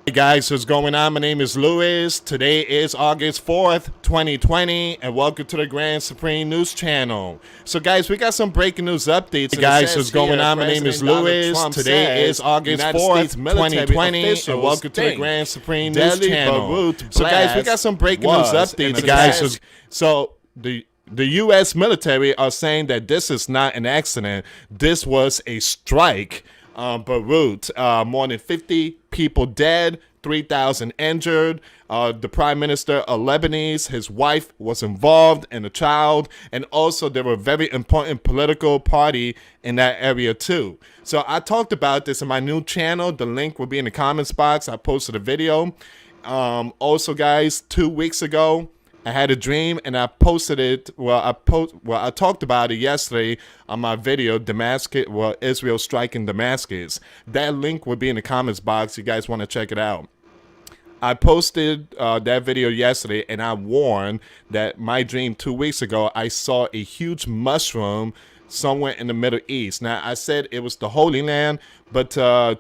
Hey guys, what's going on? My name is Louis. Today is August 4th, 2020, and welcome to the Grand Supreme News Channel. So guys, we got some breaking news updates. Hey guys, what's going on? My name is Louis. Today is August 4th, 2020, and welcome to the Grand Supreme News Channel. So guys, we got some breaking news updates. Hey guys, so the U.S. military are saying that this is not an accident. This was a strike. Beirut, more than 50 people dead, 3,000 injured. The prime minister of Lebanese, his wife was involved, and a child, and also they were a very important political party in that area too. So I talked about this in my new channel. The link will be in the comments box. I posted a video. Also, guys, 2 weeks ago, I had a dream and I posted it. I talked about it yesterday on my video, Israel striking Damascus. That link will be in the comments box. You guys want to check it out. I posted that video yesterday, and I warned that my dream 2 weeks ago, I saw a huge mushroom somewhere in the Middle East. Now, I said it was the Holy Land, but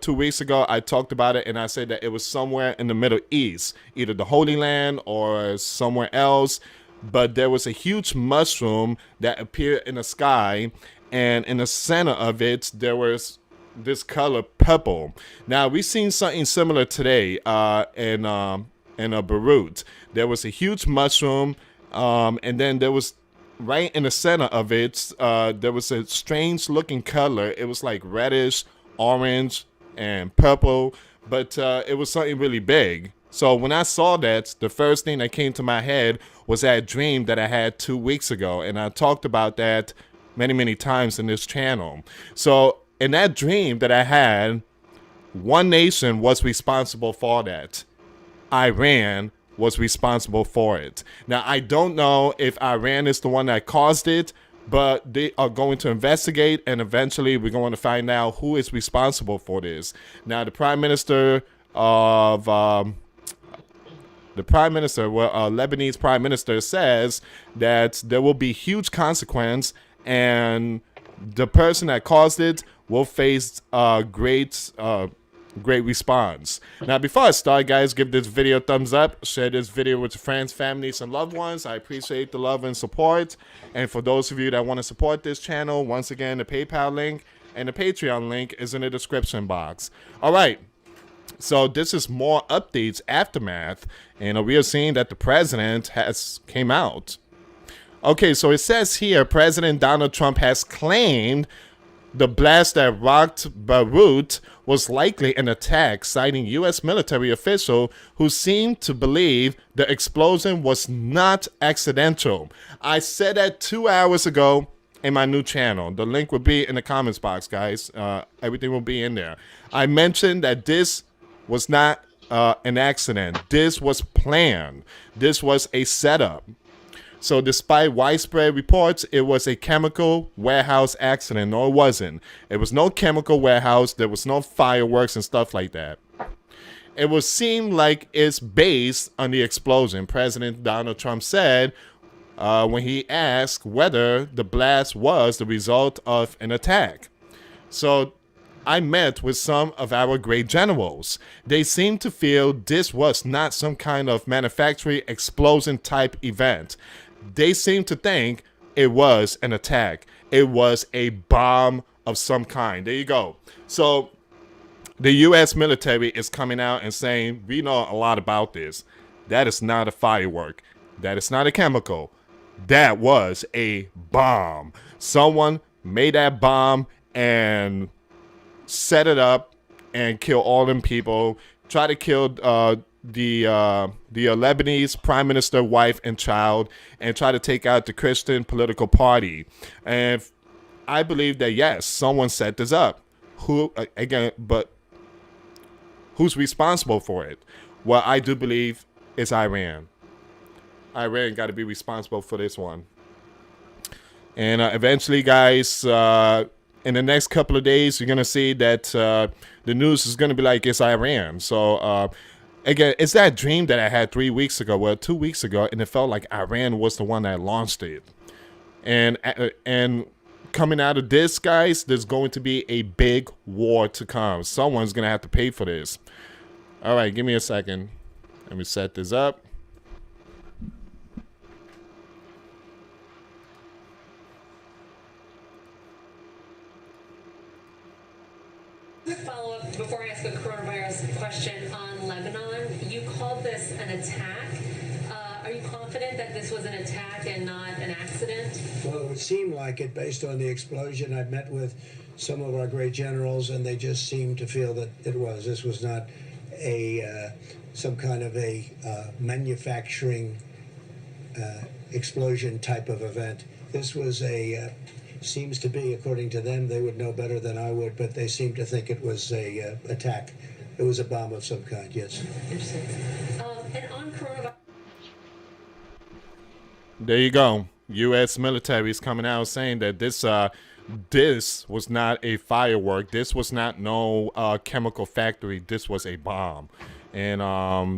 2 weeks ago, I talked about it, and I said that it was somewhere in the Middle East, either the Holy Land or somewhere else. But there was a huge mushroom that appeared in the sky, and in the center of it, there was this color purple. Now, we've seen something similar today in Beirut. There was a huge mushroom, and then there was right in the center of it, there was a strange looking color. It was like reddish, orange, and purple, but it was something really big. So when I saw that, the first thing that came to my head was that dream that I had 2 weeks ago. And I talked about that many times in this channel. So in that dream that I had, one nation was responsible for that. Iran was responsible for it. Now, I don't know if Iran is the one that caused it, but they are going to investigate, and eventually we're going to find out who is responsible for this. Now, the prime minister of Lebanese prime minister says that there will be huge consequence, and the person that caused it will face great response. Now, before I start, guys, give this video a thumbs up, share this video with your friends, families, and loved ones. I appreciate the love and support. And for those of you that want to support this channel, once again, the PayPal link and the Patreon link is in the description box. All right, so this is more updates, aftermath, and we are seeing that the president has came out. Okay, so it says here, President Donald Trump has claimed the blast that rocked Beirut was likely an attack, citing U.S. military official who seemed to believe the explosion was not accidental. I said that 2 hours ago in my new channel. The link will be in the comments box, guys. Everything will be in there. I mentioned that this was not an accident. This was planned. This was a setup. So despite widespread reports, it was a chemical warehouse accident. No, it wasn't. It was no chemical warehouse. There was no fireworks and stuff like that. It would seem like it's based on the explosion, President Donald Trump said when he asked whether the blast was the result of an attack. So I met with some of our great generals. They seemed to feel this was not some kind of manufacturing explosion type event. They seem to think it was an attack. It was a bomb of some kind. There you go. So the U.S. military is coming out and saying, we know a lot about this. That is not a firework. That is not a chemical. That was a bomb. Someone made that bomb and set it up and kill all them people. Try to kill the Lebanese prime minister, wife, and child, and try to take out the Christian political party. And I believe that, yes, someone set this up. But who's responsible for it? Well, I do believe it's Iran. Iran got to be responsible for this one. And eventually, guys, in the next couple of days, you're going to see that the news is going to be like it's Iran. So, again, it's that dream that I had 3 weeks ago, well, 2 weeks ago, and it felt like Iran was the one that launched it. And coming out of this, guys, there's going to be a big war to come. Someone's going to have to pay for this. All right, give me a second. Let me set this up. Quick follow-up before I ask a coronavirus question on Lebanon. You called this an attack. Are you confident that this was an attack and not an accident? Well, it would seem like it based on the explosion. I've met with some of our great generals, and they just seemed to feel that it was. This was not a some kind of a manufacturing explosion type of event. This was a seems to be, according to them, they would know better than I would, but they seem to think it was a attack. It was a bomb of some kind. Yes. Interesting. And on coronavirus. There you go. U.S. military is coming out saying that this was not a firework. This was not no chemical factory. This was a bomb. And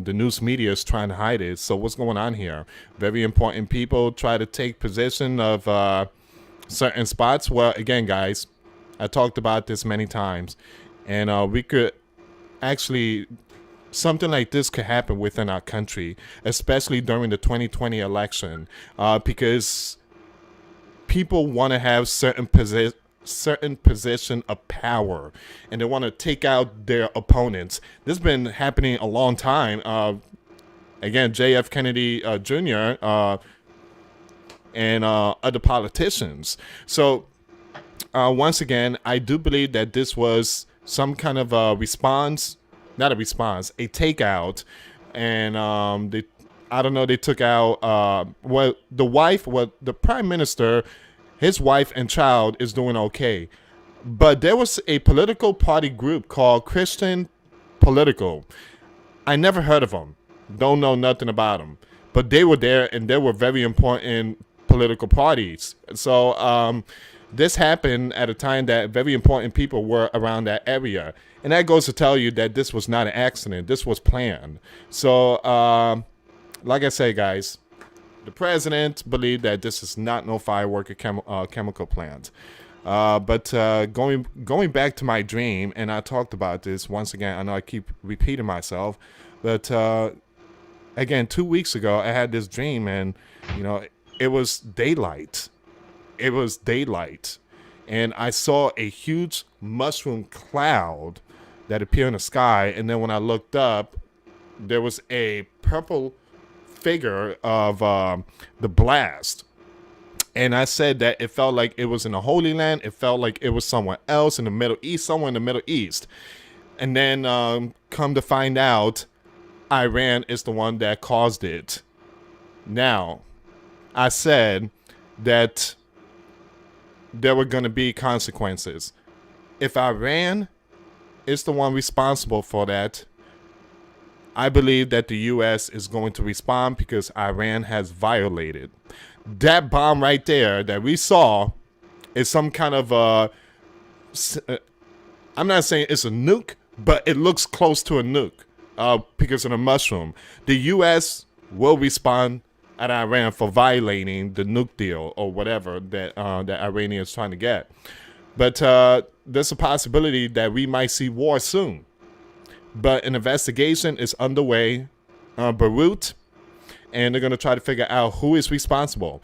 the news media is trying to hide it. So what's going on here? Very important people try to take position of certain spots. Well, again, guys, I talked about this many times. And we could actually... something like this could happen within our country, especially during the 2020 election, because people want to have certain position of power, and they want to take out their opponents. This has been happening a long time. Again, J.F. Kennedy Jr. And other politicians. So once again, I do believe that this was some kind of a response. Not a response, a takeout, and I don't know, they took out the prime minister, his wife and child is doing okay, but there was a political party group called Christian Political. I never heard of them, don't know nothing about them, but they were there and they were very important political parties. So this happened at a time that very important people were around that area. And that goes to tell you that this was not an accident. This was planned. So, like I say, guys, the president believed that this is not no firework or chemical plant. But going back to my dream, and I talked about this once again. I know I keep repeating myself. But, again, 2 weeks ago, I had this dream, and, you know, it was daylight. It was daylight. And I saw a huge mushroom cloud that appeared in the sky. And then when I looked up, there was a purple figure of the blast. And I said that it felt like it was in the Holy Land. It felt like it was somewhere else in the Middle East, somewhere in the Middle East. And then come to find out, Iran is the one that caused it. Now, I said that there were going to be consequences. If Iran is the one responsible for that, I believe that the U.S. is going to respond because Iran has violated. That bomb right there that we saw is some kind of I'm not saying it's a nuke, but it looks close to a nuke because of the mushroom. The U.S. will respond at Iran for violating the nuke deal or whatever that that Iranian is trying to get. But there's a possibility that we might see war soon. But an investigation is underway, Beirut, and they're going to try to figure out who is responsible.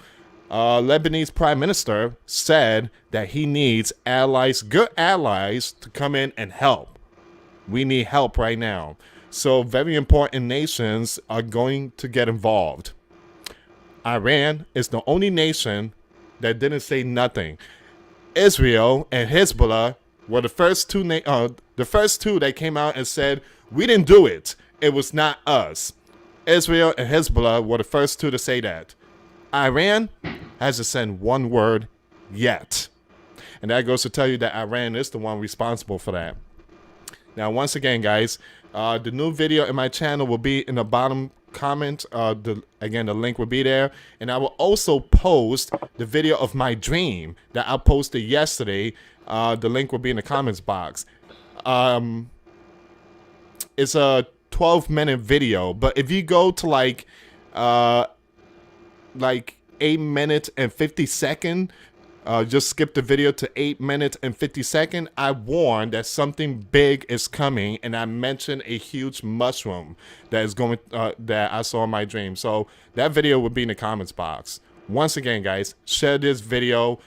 Lebanese prime minister said that he needs allies, good allies, to come in and help. We need help right now. So very important nations are going to get involved. Iran is the only nation that didn't say nothing. Israel and Hezbollah were the first two that came out and said, we didn't do it. It was not us. Israel and Hezbollah were the first two to say that. Iran hasn't said one word yet. And that goes to tell you that Iran is the one responsible for that. Now, once again, guys, the new video in my channel will be in the bottom comment. Again, the link will be there. And I will also post the video of my dream that I posted yesterday. The link will be in the comments box. It's a 12-minute video, but if you go to like 8 minutes and 50 second, just skip the video to 8 minutes and 50 seconds. I warned that something big is coming, and I mentioned a huge mushroom that is going that I saw in my dream. So that video will be in the comments box. Once again, guys, share this video.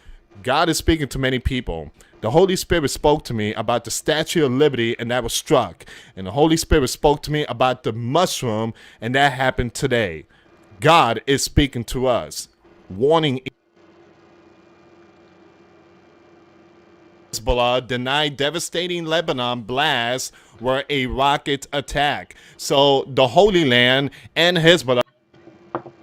God is speaking to many people. The Holy Spirit spoke to me about the Statue of Liberty, and that was struck. And the Holy Spirit spoke to me about the mushroom, and that happened today. God is speaking to us, warning. Hezbollah denied devastating Lebanon blasts were a rocket attack. So the Holy Land and Hezbollah.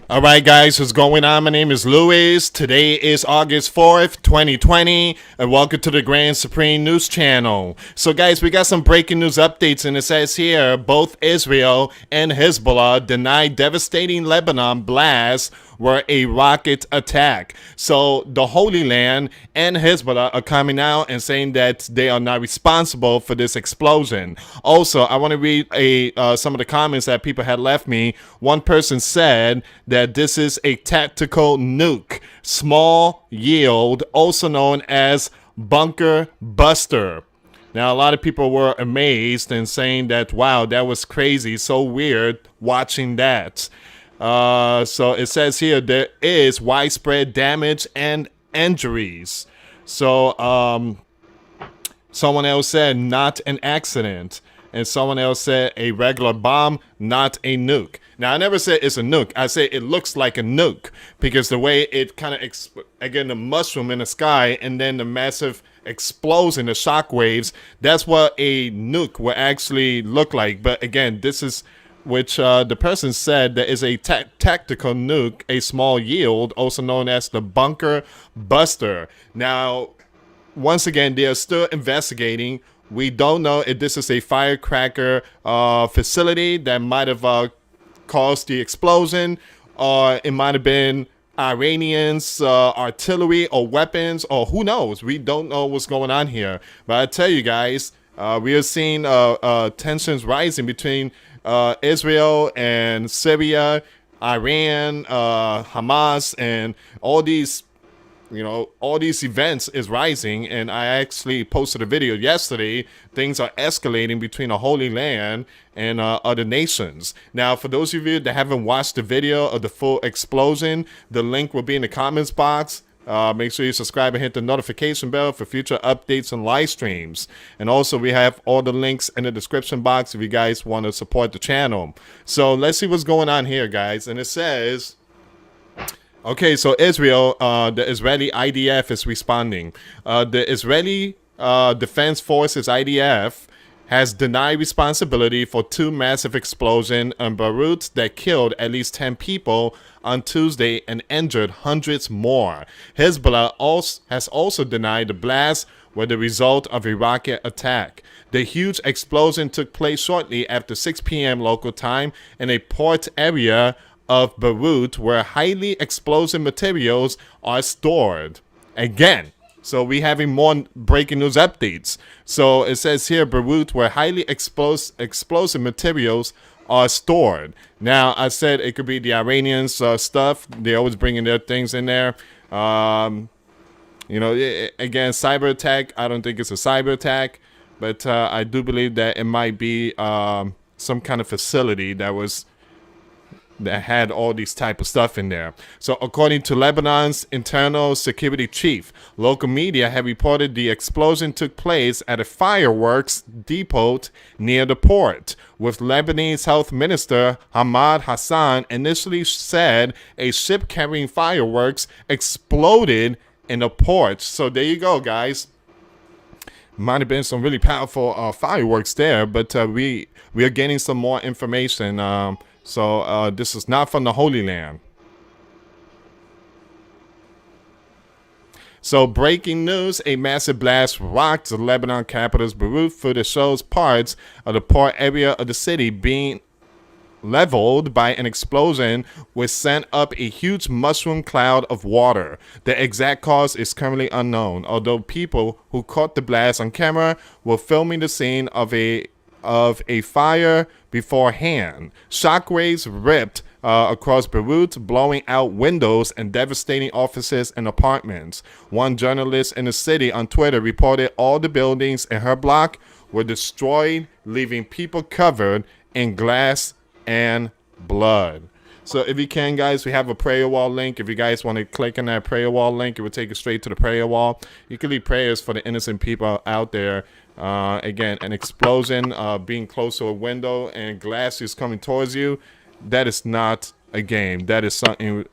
All right, guys, what's going on? My name is Luis. Today is August 4th, 2020, and welcome to the Grand Supreme News Channel. So, guys, we got some breaking news updates, and it says here, both Israel and Hezbollah denied devastating Lebanon blasts were a rocket attack. So the Holy Land and Hezbollah are coming out and saying that they are not responsible for this explosion. Also, I want to read some of the comments that people had left me. One person said that this is a tactical nuke, small yield, also known as bunker buster. Now, a lot of people were amazed and saying that, wow, that was crazy, so weird watching that. So it says here there is widespread damage and injuries. So someone else said not an accident, and someone else said a regular bomb, not a nuke. Now, I never said it's a nuke. I say it looks like a nuke because the way it kind of, again, the mushroom in the sky and then the massive explosion, the shock waves, that's what a nuke will actually look like. But again, this is which the person said that is a tactical nuke, a small yield, also known as the bunker buster. Now, once again, they are still investigating. We don't know if this is a firecracker facility that might have caused the explosion, or it might have been Iranians, artillery or weapons, or who knows. We don't know what's going on here. But I tell you guys, we are seeing tensions rising between Israel and Syria, Iran, Hamas, and all these, all these events is rising. And I actually posted a video yesterday. Things are escalating between the Holy Land and other nations. Now, for those of you that haven't watched the video of the full explosion, the link will be in the comments box. Make sure you subscribe and hit the notification bell for future updates and live streams. And also, we have all the links in the description box if you guys want to support the channel. So let's see what's going on here, guys. And it says, okay, so Israel, the Israeli IDF is responding. The Israeli Defense Forces IDF has denied responsibility for two massive explosions in Beirut that killed at least 10 people on Tuesday and injured hundreds more. Hezbollah has also denied the blasts were the result of a rocket attack. The huge explosion took place shortly after 6 p.m. local time in a port area of Beirut where highly explosive materials are stored. Again, so we having more breaking news updates. So it says here, Beirut, where highly explosive materials are stored. Now, I said it could be the Iranians stuff. They're always bringing their things in there. Again, cyber attack. I don't think it's a cyber attack, but I do believe that it might be some kind of facility that had all these type of stuff in there. So according to Lebanon's internal security chief, local media have reported the explosion took place at a fireworks depot near the port, with Lebanese health minister Hamad Hassan initially said a ship carrying fireworks exploded in the port. So there you go, guys. Might have been some really powerful fireworks there, but we are getting some more information. So this is not from the Holy Land. So breaking news, a massive blast rocked the Lebanon capital's Beirut. Footage shows parts of the port area of the city being leveled by an explosion which sent up a huge mushroom cloud of water. The exact cause is currently unknown, although people who caught the blast on camera were filming the scene of a fire beforehand. Shockwaves ripped across Beirut, blowing out windows and devastating offices and apartments. One journalist in the city on Twitter reported all the buildings in her block were destroyed, leaving people covered in glass and blood. So if you can, guys, we have a prayer wall link. If you guys want to click on that prayer wall link, it will take you straight to the prayer wall. You can leave prayers for the innocent people out there. Again, an explosion, being close to a window and glass is coming towards you. That is not a game. That is something,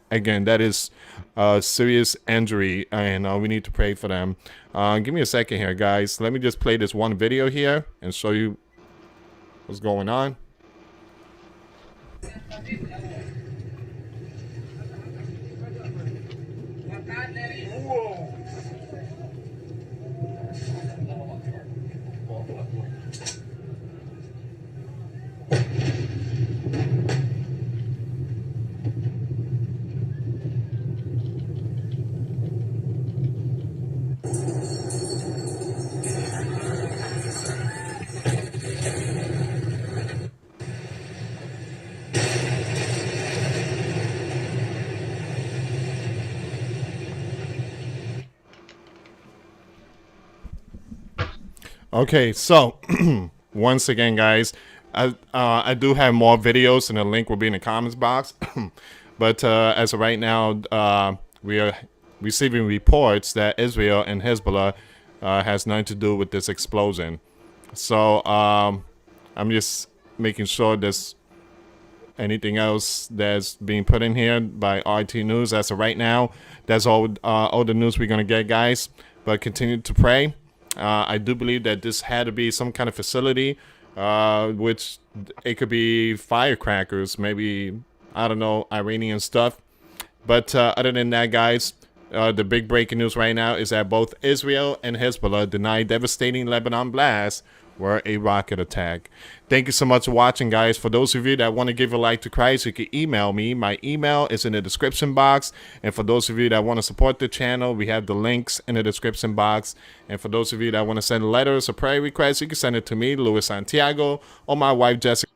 again, that is serious injury, and we need to pray for them. Give me a second here, guys. Let me just play this one video here and show you what's going on. Okay, so once again, guys, I do have more videos, and the link will be in the comments box. But as of right now, we are receiving reports that Israel and Hezbollah has nothing to do with this explosion. So I'm just making sure there's anything else that's being put in here by RT News. As of right now, that's all the news we're gonna get, guys. But continue to pray. I do believe that this had to be some kind of facility, which it could be firecrackers, maybe, I don't know, Iranian stuff. But other than that, guys, the big breaking news right now is that both Israel and Hezbollah deny devastating Lebanon blasts were a rocket attack. Thank you so much for watching, guys. For those of you that want to give a life to Christ, you can email me. My email is in the description box. And for those of you that want to support the channel, we have the links in the description box. And for those of you that want to send letters or prayer requests, you can send it to me, Luis Santiago, or my wife, Jessica.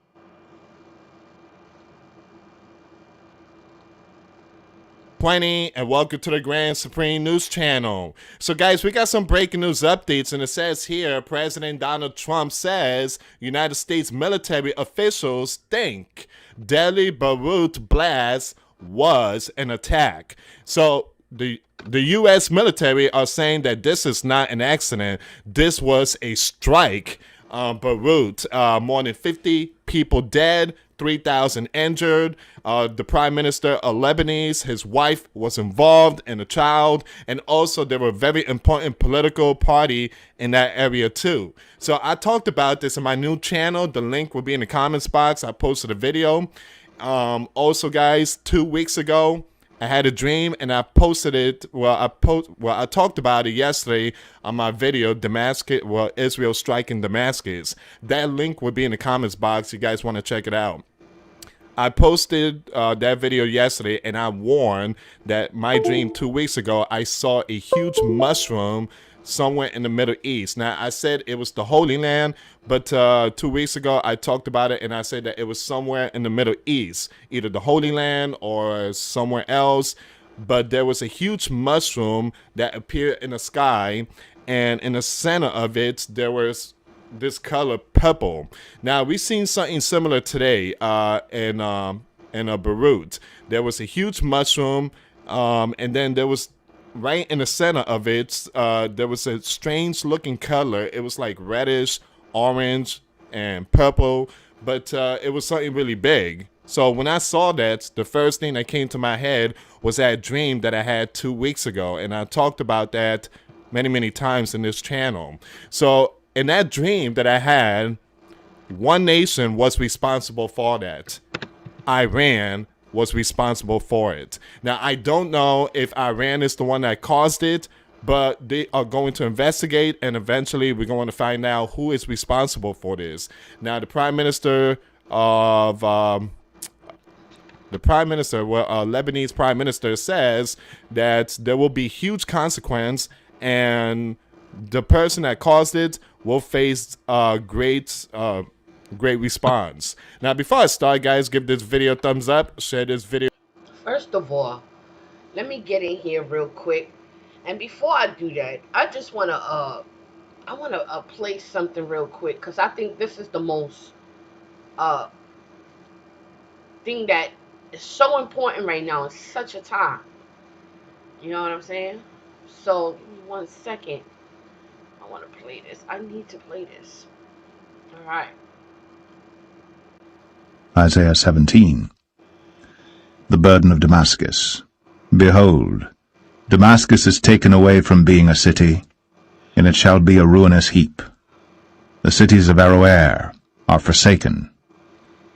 And welcome to the Grand Supreme News Channel. So guys, we got some breaking news updates, and it says here President Donald Trump says United States military officials think Delhi Beirut blast was an attack. So the U.S. military are saying that this is not an accident. This was a strike. Beirut, more than 50 people dead, 3,000 injured. The prime minister of Lebanese, his wife was involved, and a child, and also they were a very important political party in that area too. So I talked about this in my new channel. The link will be in the comments box. I posted a video. Also, guys, 2 weeks ago, I had a dream, and I posted it. I talked about it yesterday on my video, Damascus. Well, Israel striking Damascus. That link will be in the comments box. You guys want to check it out. I posted that video yesterday, and I warned that my dream 2 weeks ago, I saw a huge mushroom somewhere in the Middle East. Now, I said it was the Holy Land, but 2 weeks ago, I talked about it, and I said that it was somewhere in the Middle East, either the Holy Land or somewhere else. But there was a huge mushroom that appeared in the sky, and in the center of it, there was this color purple. Now, we've seen something similar today in Beirut. There was a huge mushroom, and then there was right in the center of it, there was a strange looking color. It was like reddish, orange, and purple, but it was something really big. So when I saw that, the first thing that came to my head was that dream that I had 2 weeks ago, and I talked about that many times in this channel. So in that dream that I had, one nation was responsible for that. Iran was responsible for it. Now, I don't know if Iran is the one that caused it, but they are going to investigate, and eventually we're going to find out who is responsible for this. Now, the Prime Minister of Lebanese Prime Minister says that there will be huge consequence, and the person that caused it will face great Great response. Now, before I start, guys, give this video a thumbs up, share this video. First of all, let me get in here real quick. And before I do that, I just want to play something real quick, because I think this is the most uh thing that is so important right now in such a time. You know what I'm saying? So give me 1 second. I want to play this. I need to play this. All right. Isaiah 17. The burden of Damascus. Behold, Damascus is taken away from being a city, and it shall be a ruinous heap. The cities of Aroer are forsaken.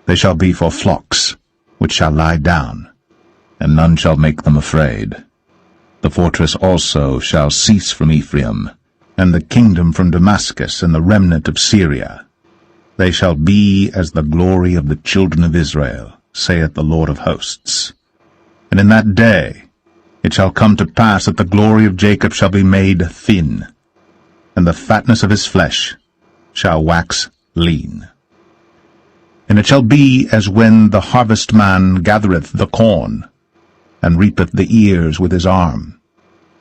They shall be for flocks, which shall lie down, and none shall make them afraid. The fortress also shall cease from Ephraim, and the kingdom from Damascus, and the remnant of Syria. They shall be as the glory of the children of Israel, saith the Lord of hosts. And in that day it shall come to pass that the glory of Jacob shall be made thin, and the fatness of his flesh shall wax lean. And it shall be as when the harvestman gathereth the corn, and reapeth the ears with his arm.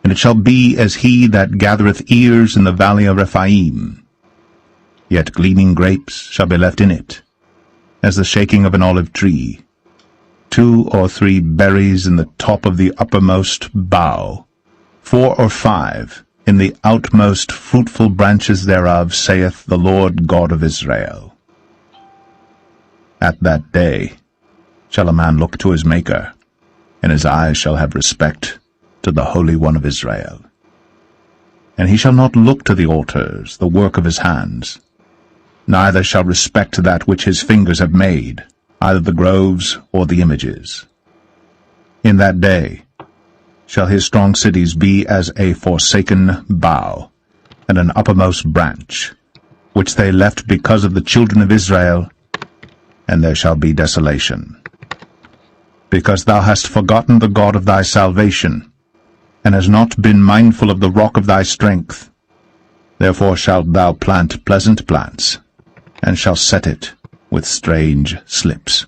And it shall be as he that gathereth ears in the valley of Rephaim. Yet gleaming grapes shall be left in it, as the shaking of an olive tree. 2 or 3 berries in the top of the uppermost bough, 4 or 5 in the outmost fruitful branches thereof, saith the Lord God of Israel. At that day shall a man look to his Maker, and his eyes shall have respect to the Holy One of Israel. And he shall not look to the altars, the work of his hands, neither shall respect that which his fingers have made, either the groves or the images. In that day shall his strong cities be as a forsaken bough, and an uppermost branch, which they left because of the children of Israel, and there shall be desolation. Because thou hast forgotten the God of thy salvation, and hast not been mindful of the rock of thy strength, therefore shalt thou plant pleasant plants, and shall set it with strange slips.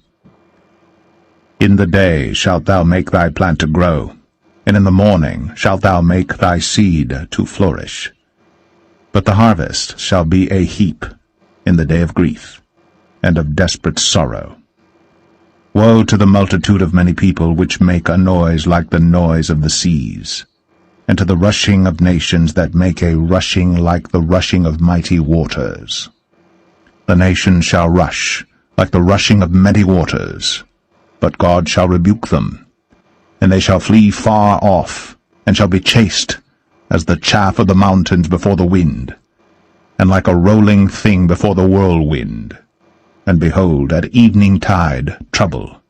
In the day shalt thou make thy plant to grow, and in the morning shalt thou make thy seed to flourish. But the harvest shall be a heap in the day of grief, and of desperate sorrow. Woe to the multitude of many people which make a noise like the noise of the seas, and to the rushing of nations that make a rushing like the rushing of mighty waters. The nations shall rush like the rushing of many waters, but God shall rebuke them, and they shall flee far off, and shall be chased as the chaff of the mountains before the wind, and like a rolling thing before the whirlwind. And behold, at evening tide trouble,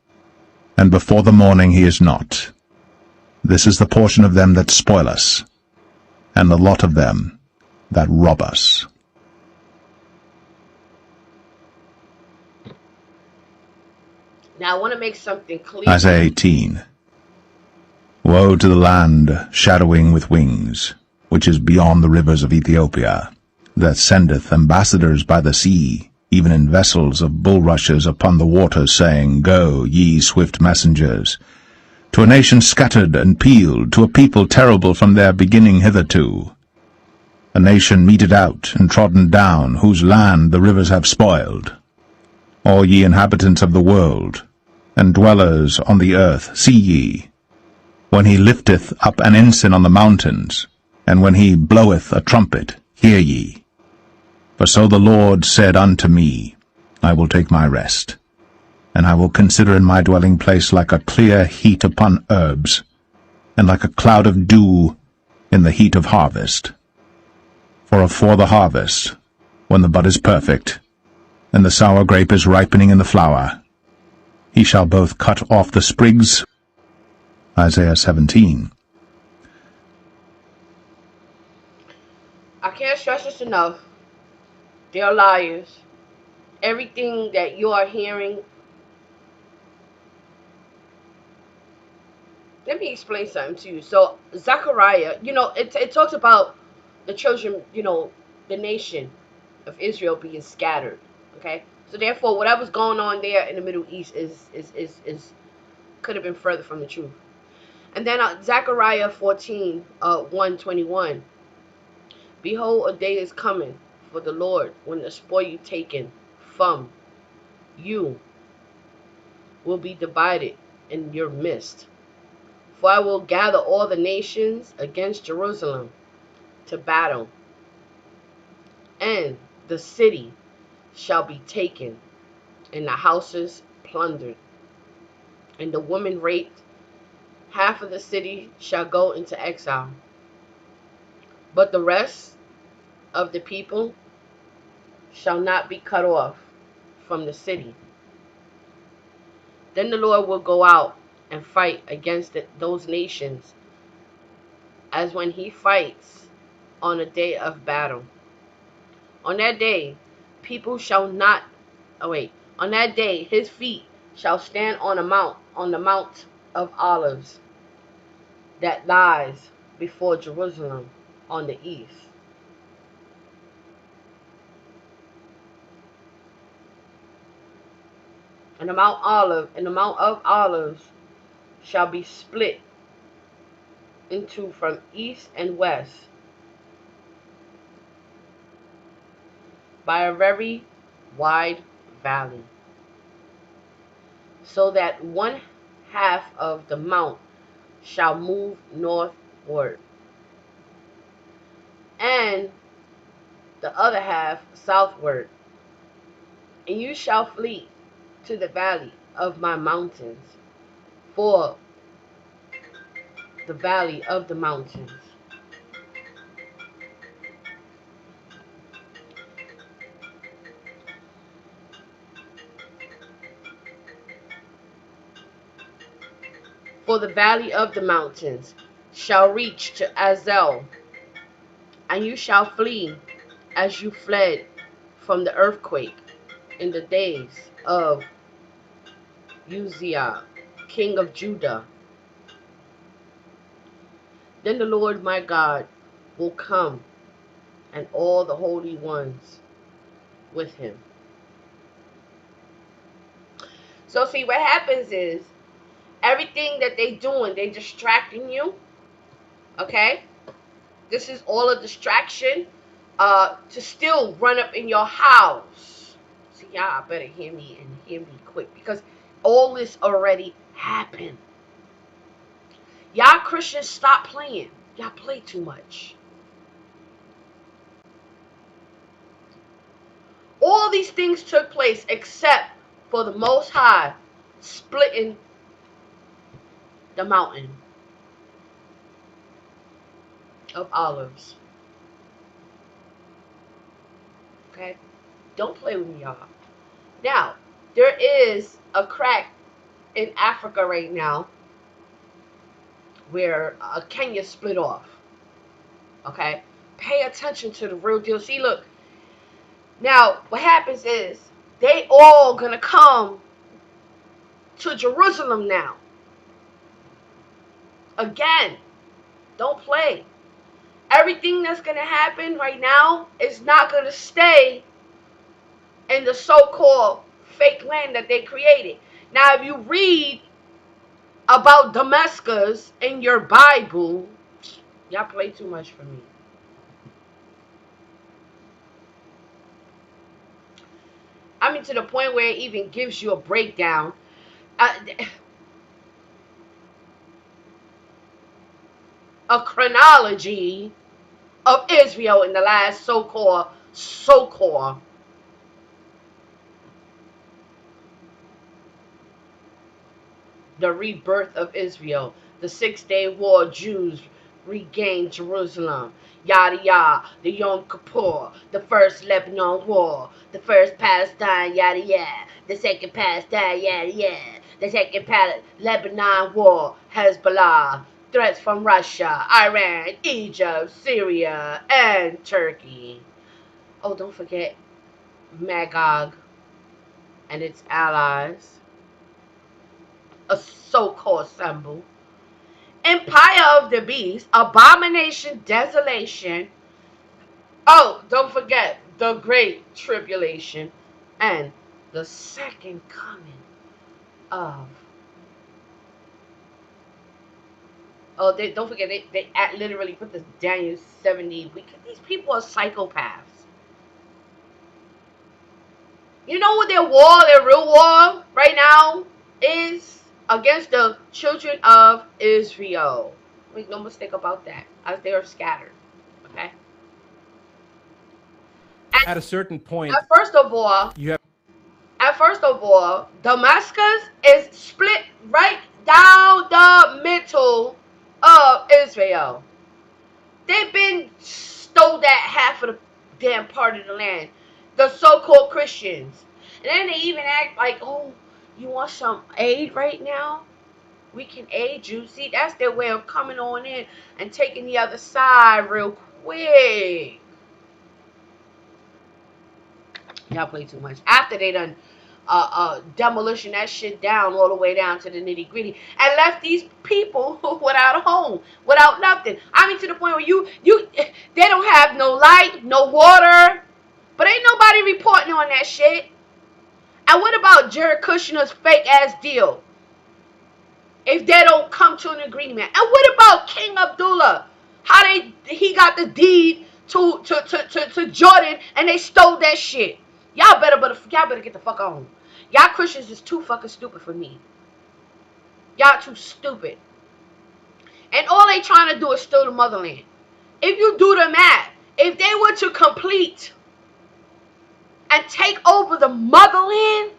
and before the morning he is not. This is the portion of them that spoil us, and the lot of them that rob us. Now I want to make something clear. Isaiah 18. Woe to the land shadowing with wings, which is beyond the rivers of Ethiopia, that sendeth ambassadors by the sea, even in vessels of bulrushes upon the waters, saying, Go, ye swift messengers, to a nation scattered and peeled, to a people terrible from their beginning hitherto, a nation meted out and trodden down, whose land the rivers have spoiled. All ye inhabitants of the world, and dwellers on the earth, see ye, when he lifteth up an ensign on the mountains, and when he bloweth a trumpet, hear ye. For so the Lord said unto me, I will take my rest, and I will consider in my dwelling place like a clear heat upon herbs, and like a cloud of dew in the heat of harvest. For afore the harvest, when the bud is perfect, and the sour grape is ripening in the flower, he shall both cut off the sprigs. Isaiah 17. I can't stress this enough. They're liars. Everything that you are hearing. Let me explain something to you. So, Zechariah, it talks about the children, the nation of Israel being scattered. Okay? So therefore, whatever's going on there in the Middle East is could have been further from the truth. And then Zechariah 14, 1:21. Behold, a day is coming for the Lord when the spoil taken from you will be divided in your midst. For I will gather all the nations against Jerusalem to battle, and the city shall be taken, and the houses plundered, and the women raped. Half of the city shall go into exile, but the rest of the people shall not be cut off from the city. Then the Lord will go out and fight against those nations, as when he fights on a day of battle. On that day, people shall not, on that day, his feet shall stand on the Mount of Olives that lies before Jerusalem on the east. And the Mount of Olives shall be split into from east and west by a very wide valley, so that one half of the mount shall move northward, and the other half southward. And you shall flee to the valley of my mountains, for the valley of the mountains for the valley of the mountains shall reach to Azel, and you shall flee as you fled from the earthquake in the days of Uzziah, king of Judah. Then the Lord my God will come, and all the holy ones with him. So see, what happens is, everything that they doing, they distracting you. Okay? This is all a distraction to still run up in your house. See, y'all better hear me and hear me quick, because all this already happened. Y'all Christians, stop playing. Y'all play too much. All these things took place except for the Most High splitting the mountain of olives. Okay? Don't play with me, y'all. Now, there is a crack in Africa right now where Kenya split off. Okay? Pay attention to the real deal. See, look. Now, what happens is, they all gonna come to Jerusalem now. Again, don't play. Everything that's gonna happen right now is not gonna stay in the so-called fake land that they created. Now, if you read about Damascus in your Bible, y'all play too much for me. I mean, to the point where it even gives you a breakdown. A chronology of Israel in the last so-called the rebirth of Israel, the 6-day war, Jews regained Jerusalem, yada yada, the Yom Kippur, the first Lebanon war, the first Palestine, yada yada, the second Palestine, yada yada, the second Lebanon war, Hezbollah, threats from Russia, Iran, Egypt, Syria, and Turkey. Oh, don't forget Magog and its allies, a so-called symbol. Empire of the Beast, Abomination, Desolation. Oh, don't forget the Great Tribulation and the second coming of. Oh, don't forget, they literally put this Daniel 70. These people are psychopaths. You know what their real war right now is? Against the children of Israel. Make no mistake about that, as they are scattered. Okay? And At a certain point, at first of all, you have Damascus is split right down the middle of Israel. They've been stole that half of the damn part of the land. The so-called Christians. And then they even act like, oh, you want some aid right now? We can aid you. See, that's their way of coming on in and taking the other side real quick. Y'all play too much. After they done demolition that shit down all the way down to the nitty gritty and left these people without a home, without nothing. I mean, to the point where they don't have no light, no water, but ain't nobody reporting on that shit. And what about Jared Kushner's fake ass deal? If they don't come to an agreement, and what about King Abdullah? How he got the deed to Jordan and they stole that shit. Y'all better get the fuck on. Y'all Christians is too fucking stupid for me. Y'all too stupid. And all they trying to do is steal the motherland. If you do the math, if they were to complete and take over the motherland,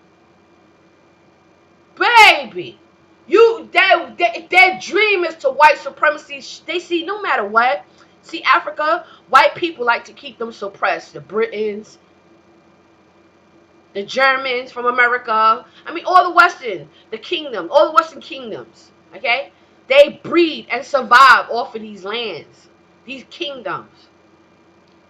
baby, their dream is to white supremacy. They see no matter what. See, Africa, white people like to keep them suppressed. The Britons, the Germans from America. I mean, all the Western kingdoms, okay? They breed and survive off of these lands, these kingdoms.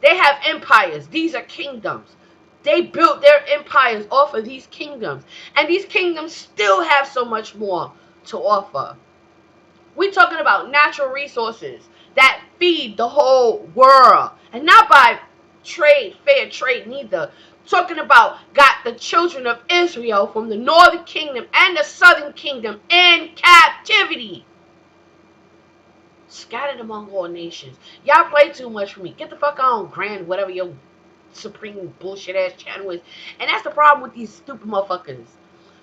They have empires. These are kingdoms. They built their empires off of these kingdoms. And these kingdoms still have so much more to offer. We're talking about natural resources that feed the whole world. And not by fair trade neither. Talking about got the children of Israel from the northern kingdom and the southern kingdom in captivity. Scattered among all nations. Y'all play too much for me. Get the fuck on, Grand, whatever your supreme bullshit ass channel is. And that's the problem with these stupid motherfuckers.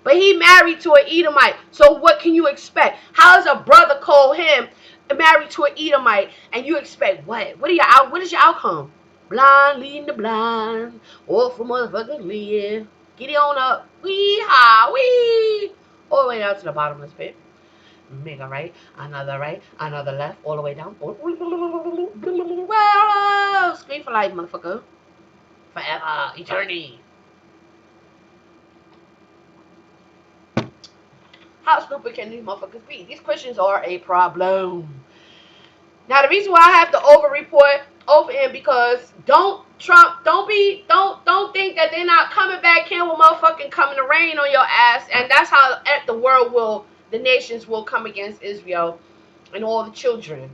But he married to an Edomite. So what can you expect? How is a brother call him married to an Edomite and you expect what? What is your outcome? Blind leading the blind. Or for motherfucking live. Get it on up. Wee-ha, wee. All the way down to the bottomless pit. Make a right, another left, all the way down. Whoa! Scream for life, motherfucker. Forever, eternity. How stupid can these motherfuckers be? These Christians are a problem. Now the reason why I have to over-report over him because don't think that they're not coming back here with motherfucking coming to rain on your ass, and that's how the nations will come against Israel and all the children.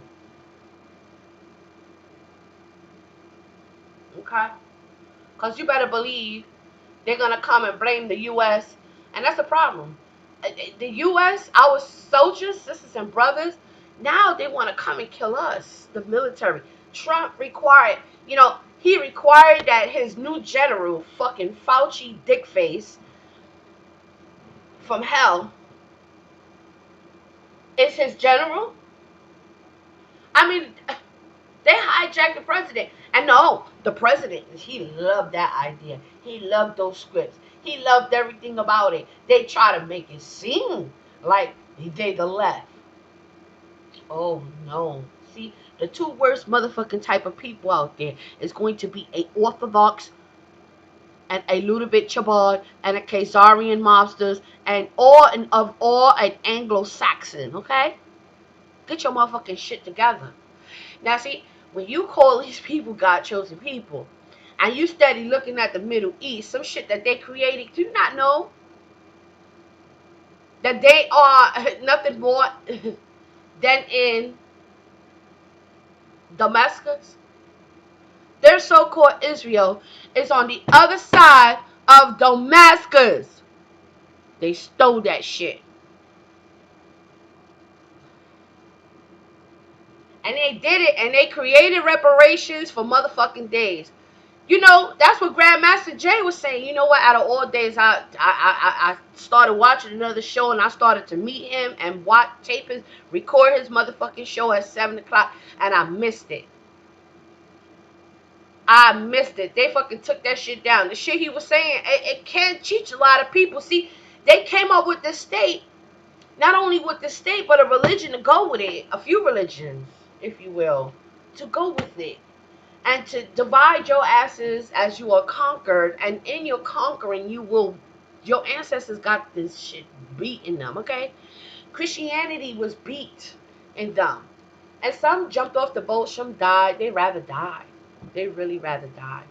Okay? Because you better believe they're going to come and blame the U.S. And that's the problem. The U.S., our soldiers, sisters and brothers, now they want to come and kill us, the military. Trump required, he required that his new general, fucking Fauci dickface from hell, is his general. I mean, they hijacked the president. And no, the president, he loved that idea. He loved those scripts. He loved everything about it. They try to make it seem like they the left. Oh, no. See, the two worst motherfucking type of people out there is going to be a Orthodox and a Ludovic Chabad and a Khazarian mobsters and all an Anglo-Saxon, okay? Get your motherfucking shit together. Now, see, when you call these people God-chosen people, and you steady looking at the Middle East, some shit that they created, do you not know that they are nothing more than in Damascus? Their so-called Israel is on the other side of Damascus. They stole that shit. And they did it, and they created reparations for motherfucking days. You know, that's what Grandmaster Jay was saying. You know what? Out of all days, I started watching another show, and I started to meet him and watch, tape his, record his motherfucking show at 7 o'clock, and I missed it. I missed it. They fucking took that shit down. The shit he was saying, it can't teach a lot of people. See, they came up with this state, not only with the state, but a religion to go with it. A few religions, if you will, to go with it. And to divide your asses as you are conquered. And in your conquering, your ancestors got this shit beat in them, okay? Christianity was beat in them. And some jumped off the boat, some died. They rather die. They really rather die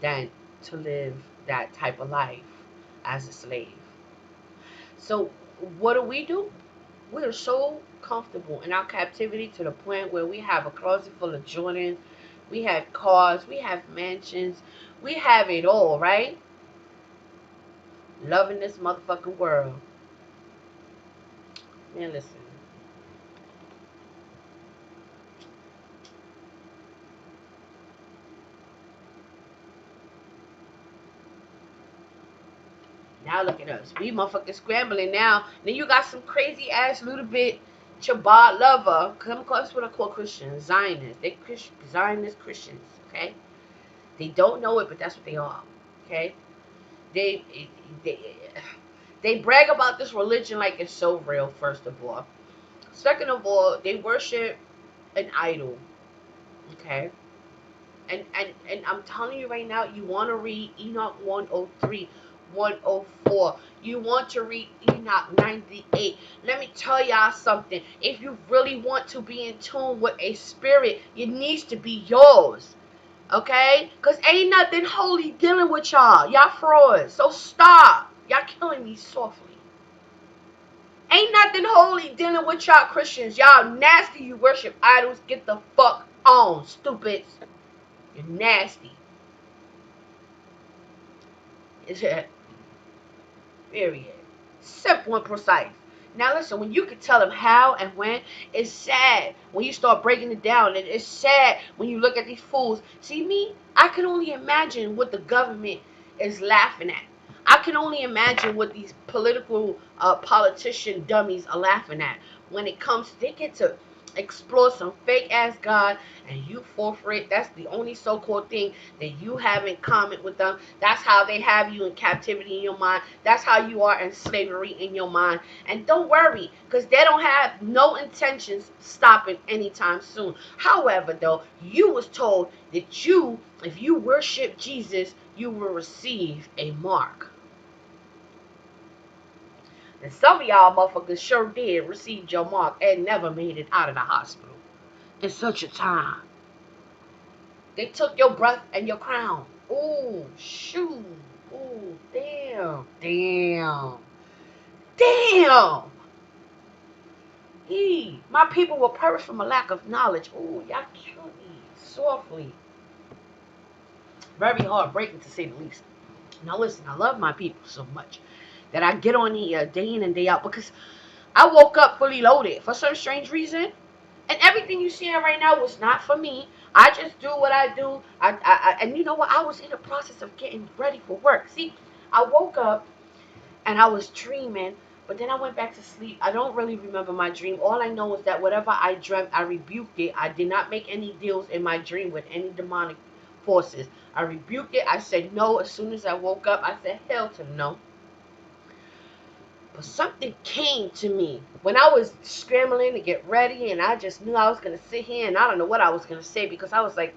than to live that type of life as a slave. So what do? We are so comfortable in our captivity to the point where we have a closet full of Jordans, we have cars, we have mansions, we have it all, right? Loving this motherfucking world. Man, listen. Now look at us. We motherfucking scrambling now. Then you got some crazy ass little bit Chabad lover. That's what I call Christians. Zionists. They Zionist Christians. Okay? They don't know it, but that's what they are. Okay? They they they brag about this religion like it's so real, first of all. Second of all, they worship an idol. Okay? And I'm telling you right now, you want to read Enoch 103, 104. You want to read Enoch 98. Let me tell y'all something. If you really want to be in tune with a spirit, it needs to be yours. Okay? Because ain't nothing holy dealing with y'all. Y'all frauds. So stop. Y'all killing me softly. Ain't nothing holy dealing with y'all Christians. Y'all nasty. You worship idols. Get the fuck on, stupids. You're nasty. It's it. Period. Simple and precise. Now listen, when you can tell them how and when, it's sad when you start breaking it down. And it's sad when you look at these fools. See me? I can only imagine what the government is laughing at. I can only imagine what these politician dummies are laughing at. When it comes, they get to explore some fake ass God and you fall for it. That's the only so-called thing that you have in common with them. That's how they have you in captivity in your mind. That's how you are in slavery in your mind. And don't worry, because they don't have no intentions stopping anytime soon. However, though, you was told that if you worship Jesus, you will receive a mark. And some of y'all motherfuckers sure did receive your mark and never made it out of the hospital in such a time. They took your breath and your crown. Ooh, shoot. Ooh, damn. Damn. Damn. My people will perish from a lack of knowledge. Ooh, y'all kill me softly. Very heartbreaking to say the least. Now listen, I love my people so much that I get on here day in and day out because I woke up fully loaded for some strange reason. And everything you seeing right now was not for me. I just do what I do. And you know what? I was in the process of getting ready for work. See, I woke up and I was dreaming, but then I went back to sleep. I don't really remember my dream. All I know is that whatever I dreamt, I rebuked it. I did not make any deals in my dream with any demonic forces. I rebuked it. I said no. As soon as I woke up, I said hell to no. But something came to me when I was scrambling to get ready, and I just knew I was going to sit here, and I don't know what I was going to say because I was like,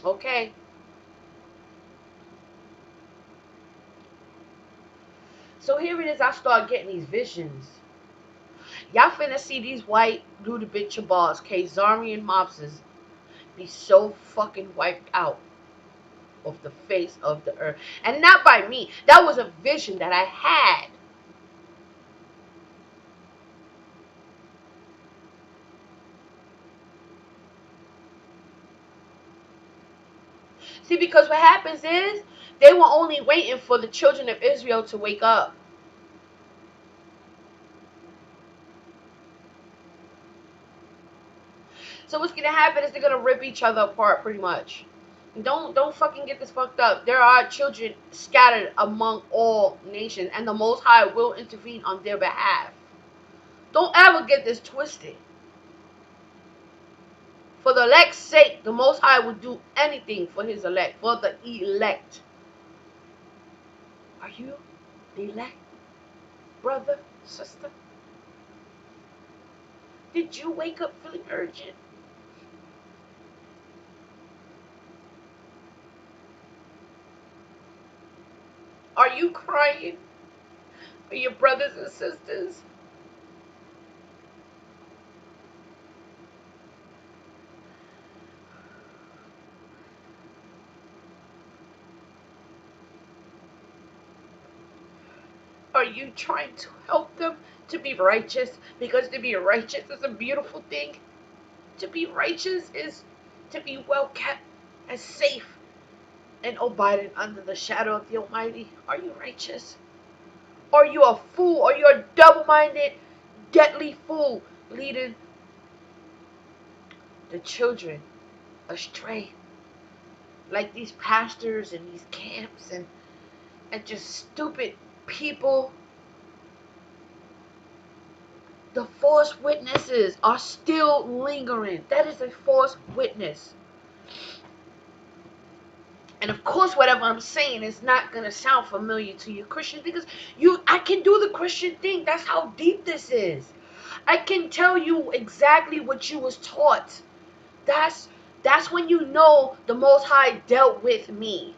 okay. So here it is. I start getting these visions. Y'all finna see these white Ludovic Chabals, Khazarian mobsters, be so fucking wiped out of the face of the earth. And not by me. That was a vision that I had. See, because what happens is They were only waiting for the children of Israel to wake up. So what's gonna happen is they're gonna rip each other apart pretty much. Don't fucking get this fucked up. There are children scattered among all nations, and the Most High will intervene on their behalf. Don't ever get this twisted. For the elect's sake, the Most High will do anything for his elect, for the elect. Are you the elect, brother, sister? Did you wake up feeling urgent? Are you crying for your brothers and sisters? Are you trying to help them to be righteous? Because to be righteous is a beautiful thing. To be righteous is to be well kept and safe and abiding under the shadow of the Almighty. Are you righteous? Are you a fool? Are you a double-minded, deadly fool leading the children astray? Like these pastors and these camps and just stupid people. The false witnesses are still lingering. That is a false witness. And of course, whatever I'm saying is not going to sound familiar to you Christians, because I can do the Christian thing. That's how deep this is. I can tell you exactly what you was taught. That's when you know the Most High dealt with me.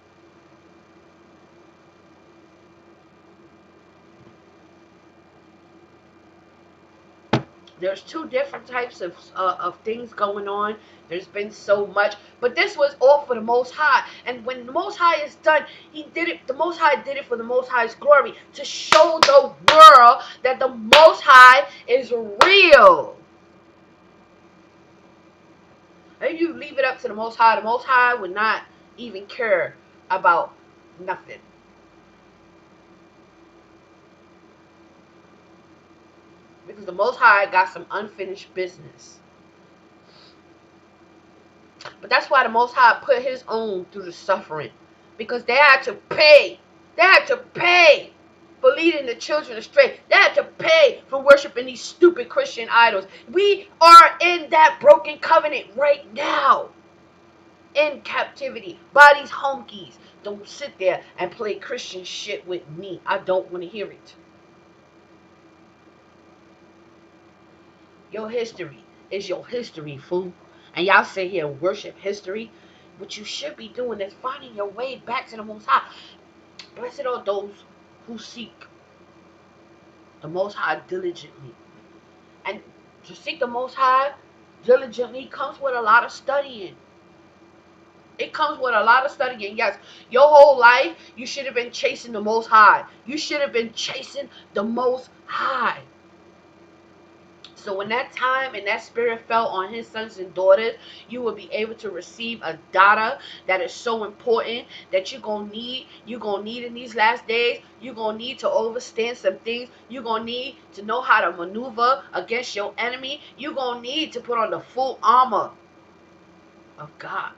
There's two different types of things going on. There's been so much, but this was all for the Most High. And when the Most High is done, He did it. The Most High did it for the Most High's glory, to show the world that the Most High is real. If you leave it up to the Most High would not even care about nothing. Because the Most High got some unfinished business. But that's why the Most High put His own through the suffering. Because they had to pay. They had to pay for leading the children astray. They had to pay for worshiping these stupid Christian idols. We are in that broken covenant right now. In captivity. By these honkies. Don't sit there and play Christian shit with me. I don't want to hear it. Your history is your history, fool. And y'all sit here and worship history. What you should be doing is finding your way back to the Most High. Blessed are those who seek the Most High diligently. And to seek the Most High diligently comes with a lot of studying. It comes with a lot of studying. Yes, your whole life you should have been chasing the Most High. You should have been chasing the Most High. So when that time and that spirit fell on His sons and daughters, you will be able to receive a data that is so important that you're going to need in these last days. You're going to need to understand some things. You're going to need to know how to maneuver against your enemy. You're going to need to put on the full armor of God.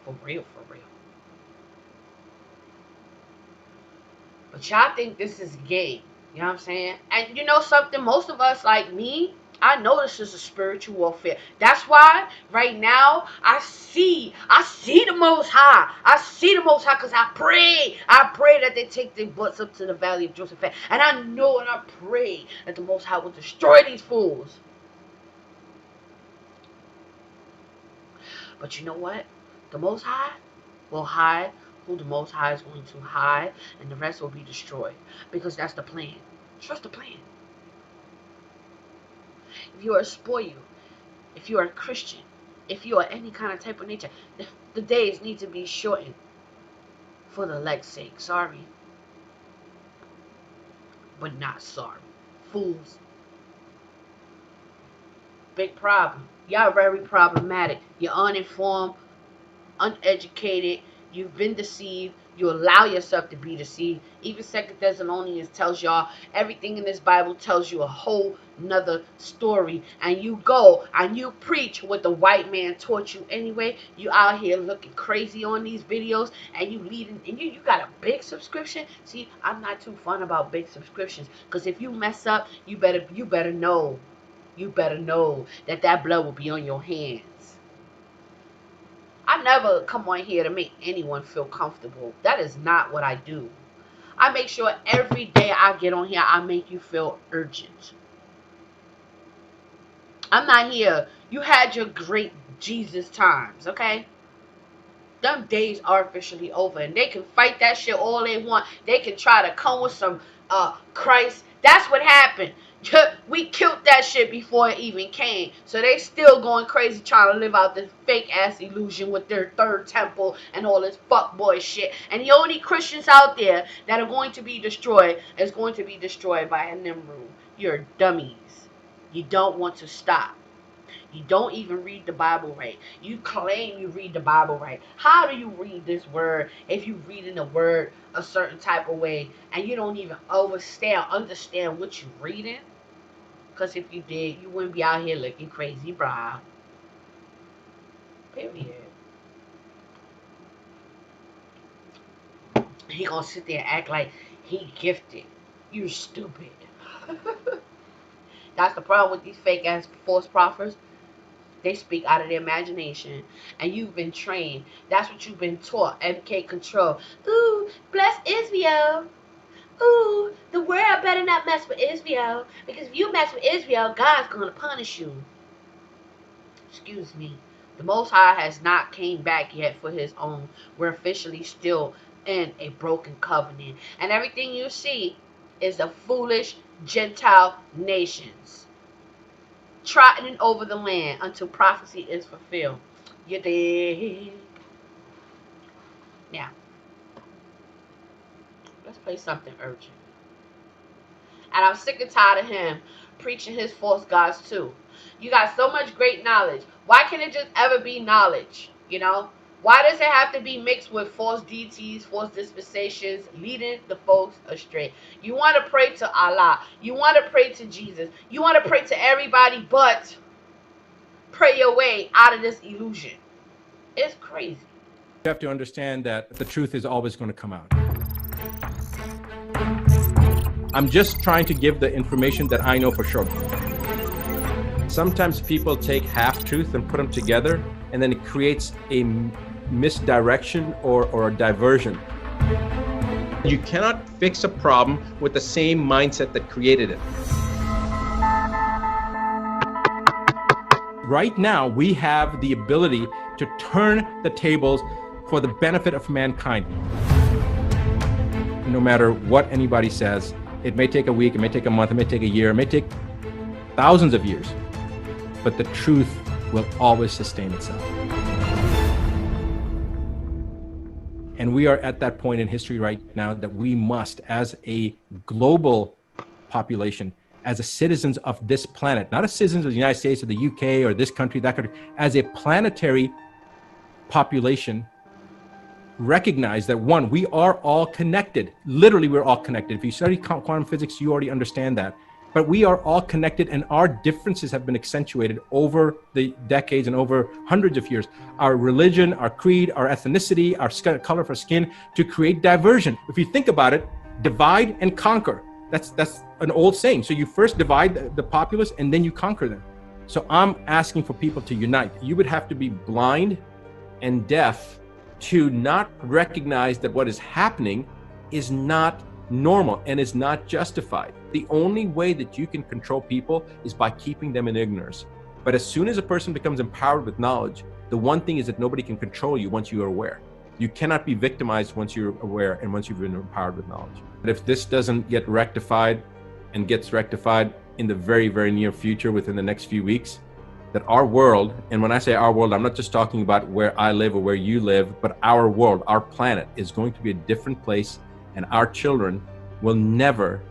For real, for real. But y'all think this is a game. You know what I'm saying? And you know something? Most of us, like me, I know this is a spiritual warfare. That's why right now I see the Most High. I see the Most High because I pray that they take their butts up to the valley of Joseph. And I know and I pray that the Most High will destroy these fools. But you know what? The Most High will hide who the Most High is going to hide, and the rest will be destroyed. Because that's the plan. Trust the plan. If you are a spoil, if you are a Christian, if you are any kind of type of nature, the days need to be shortened for the elect's sake. Sorry. But not sorry. Fools. Big problem. Y'all very problematic. You're uninformed, uneducated. You've been deceived. You allow yourself to be deceived. Even 2 Thessalonians tells y'all everything in this Bible tells you a whole nother story. And you go and you preach what the white man taught you anyway. You out here looking crazy on these videos and you leading, and you got a big subscription. See, I'm not too fun about big subscriptions, because if you mess up, you better know. You better know that that blood will be on your hands. I never come on here to make anyone feel comfortable. That is not what I do. I make sure every day I get on here, I make you feel urgent. I'm not here. You had your great Jesus times, okay? Them days are officially over, and they can fight that shit all they want. They can try to come with some Christ. That's what happened. We killed that shit before it even came. So they still going crazy trying to live out this fake ass illusion with their third temple and all this fuckboy shit. And the only Christians out there that are going to be destroyed is going to be destroyed by a Nimrod. You're dummies. You don't want to stop. You don't even read the Bible right. You claim you read the Bible right. How do you read this word if you reading the word a certain type of way and you don't even understand what you're reading? Because if you did, you wouldn't be out here looking crazy, brah. Period. He gonna sit there and act like he gifted. You stupid. That's the problem with these fake ass false prophets. They speak out of their imagination, and you've been trained. That's what you've been taught. MK control. Ooh, bless Israel. Ooh, the world better not mess with Israel, because if you mess with Israel, God's gonna punish you. Excuse me. The Most High has not came back yet for his own. We're officially still in a broken covenant, and everything you see is the foolish Gentile nations trotting over the land until prophecy is fulfilled. You dig? Now, let's play something urgent. And I'm sick and tired of him preaching his false gods too. You got so much great knowledge. Why can't it just ever be knowledge? You know? Why does it have to be mixed with false deities, false dispensations, leading the folks astray? You want to pray to Allah. You want to pray to Jesus. You want to pray to everybody, but pray your way out of this illusion. It's crazy. You have to understand that the truth is always going to come out. I'm just trying to give the information that I know for sure. Sometimes people take half-truth and put them together, and then it creates a misdirection or a diversion. You cannot fix a problem with the same mindset that created it. Right now, we have the ability to turn the tables for the benefit of mankind. No matter what anybody says, it may take a week, it may take a month, it may take a year, it may take thousands of years, but the truth will always sustain itself. And we are at that point in history right now that we must, as a global population, as a citizens of this planet, not as citizens of the United States or the UK or this country, that country, as a planetary population, recognize that one, we are all connected. Literally, we're all connected. If you study quantum physics, you already understand that. But we are all connected, and our differences have been accentuated over the decades and over hundreds of years. Our religion, our creed, our ethnicity, our color of our skin, to create diversion. If you think about it, divide and conquer. That's an old saying. So you first divide the populace and then you conquer them. So I'm asking for people to unite. You would have to be blind and deaf to not recognize that what is happening is not normal and is not justified. The only way that you can control people is by keeping them in ignorance. But as soon as a person becomes empowered with knowledge, the one thing is that nobody can control you once you are aware. You cannot be victimized once you're aware and once you've been empowered with knowledge. But if this doesn't get rectified and gets rectified in the very, very near future, within the next few weeks, that our world, and when I say our world, I'm not just talking about where I live or where you live, but our world, our planet is going to be a different place, and our children will never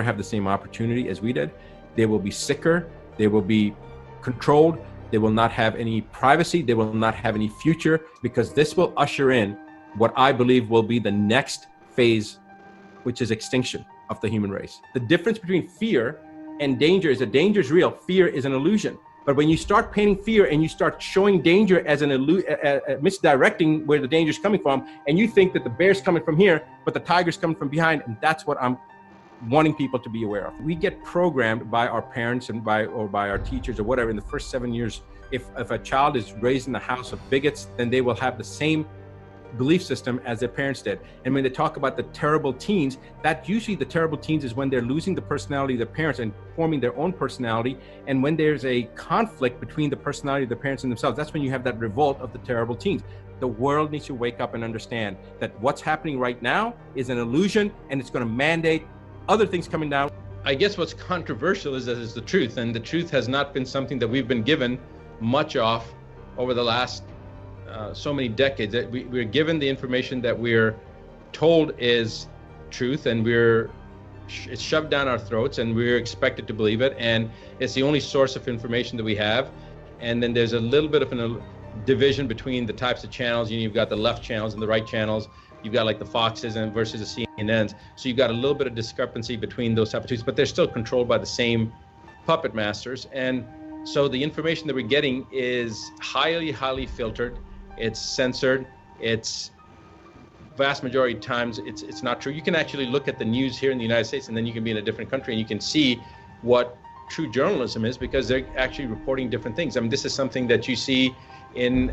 have the same opportunity as we did. They will be sicker, they will be controlled, they will not have any privacy, they will not have any future, because this will usher in what I believe will be the next phase, which is extinction of the human race. The difference between fear and danger is that danger is real, fear is an illusion. But when you start painting fear and you start showing danger as an misdirecting where the danger is coming from, and you think that the bear's coming from here, but the tiger's coming from behind, and that's what I'm wanting people to be aware of. We get programmed by our parents and by our teachers or whatever in the first 7 years. If a child is raised in a house of bigots, then they will have the same belief system as their parents did. And when they talk about the terrible teens, that usually the terrible teens is when they're losing the personality of their parents and forming their own personality. And when there's a conflict between the personality of the parents and themselves, that's when you have that revolt of the terrible teens. The world needs to wake up and understand that what's happening right now is an illusion, and it's going to mandate other things coming down. I guess what's controversial is that it's the truth, and the truth has not been something that we've been given much of over the last so many decades. That we're given the information that we're told is truth, and it's shoved down our throats, and we're expected to believe it, and it's the only source of information that we have. And then there's a little bit of a division between the types of channels. You've got the left channels and the right channels. You've got like the Foxes and versus the CNNs. So you've got a little bit of discrepancy between those type of tweets, but they're still controlled by the same puppet masters. And so the information that we're getting is highly, highly filtered. It's censored. It's vast majority of times it's not true. You can actually look at the news here in the United States, and then you can be in a different country and you can see what true journalism is, because they're actually reporting different things. I mean, this is something that you see in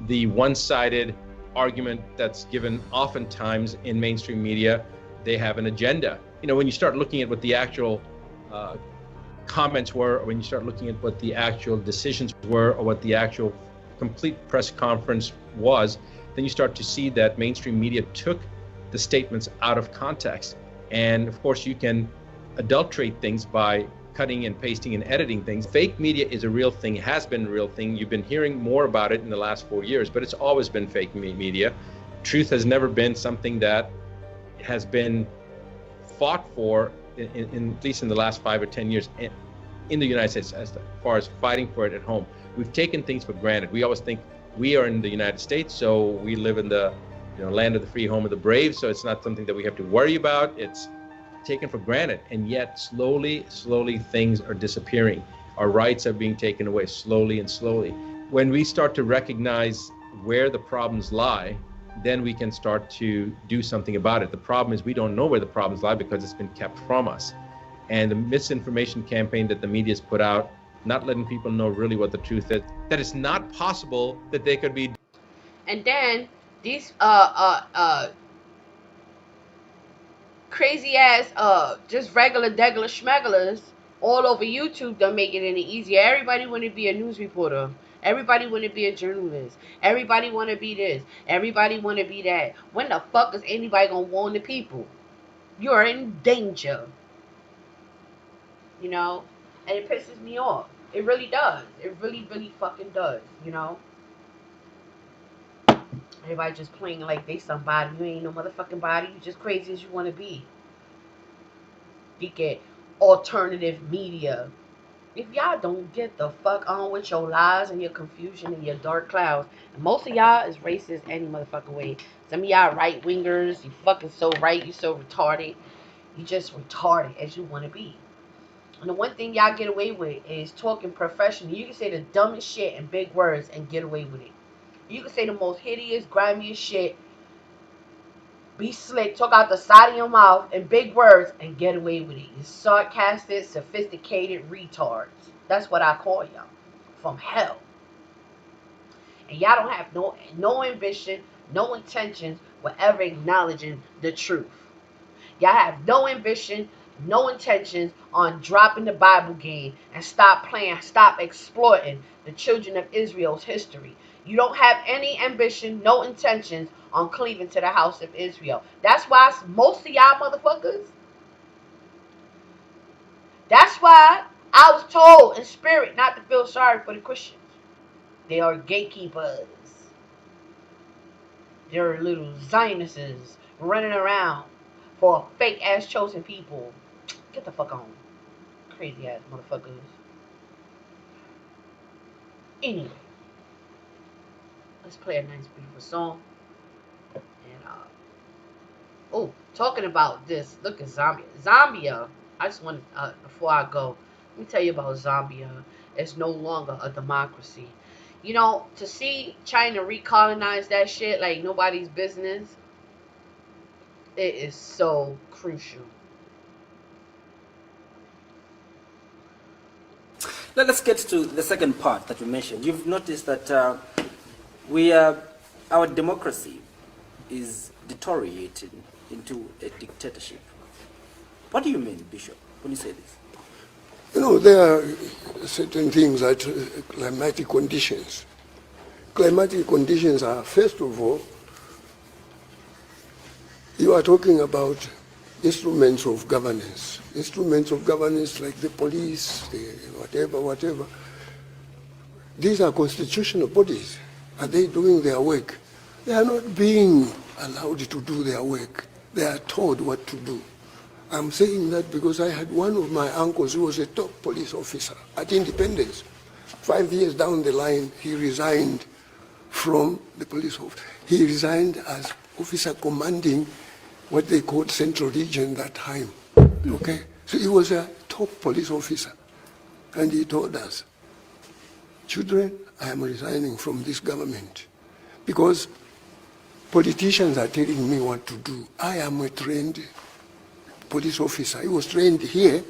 the one-sided argument that's given oftentimes in mainstream media. They have an agenda. You know, when you start looking at what the actual comments were, or when you start looking at what the actual decisions were, or what the actual complete press conference was, then you start to see that mainstream media took the statements out of context. And of course, you can adulterate things by cutting and pasting and editing things. Fake media is a real thing, has been a real thing. You've been hearing more about it in the last 4 years, but it's always been fake media. Truth has never been something that has been fought for, in at least in the last 5 or 10 years in the United States, as far as fighting for it at home. We've taken things for granted. We always think we are in the United States, so we live in the land of the free, home of the brave, so it's not something that we have to worry about. It's taken for granted, and yet slowly things are disappearing. Our rights are being taken away slowly and slowly. When we start to recognize where the problems lie, then we can start to do something about it. The problem is we don't know where the problems lie because it's been kept from us. And the misinformation campaign that the media's put out, not letting people know really what the truth is, that it's not possible that they could be. And then these crazy ass just regular degular schmeglers all over YouTube don't make it any easier. Everybody want to be a news reporter. Everybody want to be a journalist. Everybody want to be this. Everybody want to be that. When the fuck is anybody gonna warn the people? You're in danger. You know? And it pisses me off. It really does. It really, really fucking does. You know? Everybody just playing like they somebody. You ain't no motherfucking body. You just crazy as you want to be. You get alternative media. If y'all don't get the fuck on with your lies and your confusion and your dark clouds, and most of y'all is racist any motherfucking way. Some of y'all right wingers, you fucking so right, you so retarded. You just retarded as you want to be. And the one thing y'all get away with is talking professionally. You can say the dumbest shit in big words and get away with it. You can say the most hideous, grimiest shit, be slick, talk out the side of your mouth in big words and get away with it. You sarcastic, sophisticated retards. That's what I call y'all. From hell. And y'all don't have no ambition, no intentions with ever acknowledging the truth. Y'all have no ambition, no intentions on dropping the Bible game and stop exploiting the children of Israel's history. You don't have any ambition, no intentions on cleaving to the house of Israel. That's why most of y'all motherfuckers, that's why I was told in spirit not to feel sorry for the Christians. They are gatekeepers. They're little Zionists running around for fake ass chosen people. Get the fuck on. Crazy ass motherfuckers. Anyway. Let's play a nice beautiful song. Oh, talking about this, look at Zambia. Zambia, I just want before I go, let me tell you about Zambia. It's no longer a democracy. You know, to see China recolonize that shit like nobody's business, it is so crucial. Let's get to the second part that you mentioned. You've noticed that we are, our democracy is deteriorating into a dictatorship. What do you mean, Bishop, when you say this? You know, there are certain things that climatic conditions. Climatic conditions are, first of all, you are talking about instruments of governance. Instruments of governance like the police, the whatever. These are constitutional bodies. Are they doing their work? They are not being allowed to do their work. They are told what to do. I'm saying that because I had one of my uncles who was a top police officer at Independence. 5 years down the line, he resigned from the police office. He resigned as officer commanding what they called Central Region that time. Okay? So he was a top police officer. And he told us, children, I am resigning from this government because politicians are telling me what to do. I am a trained police officer. He was trained here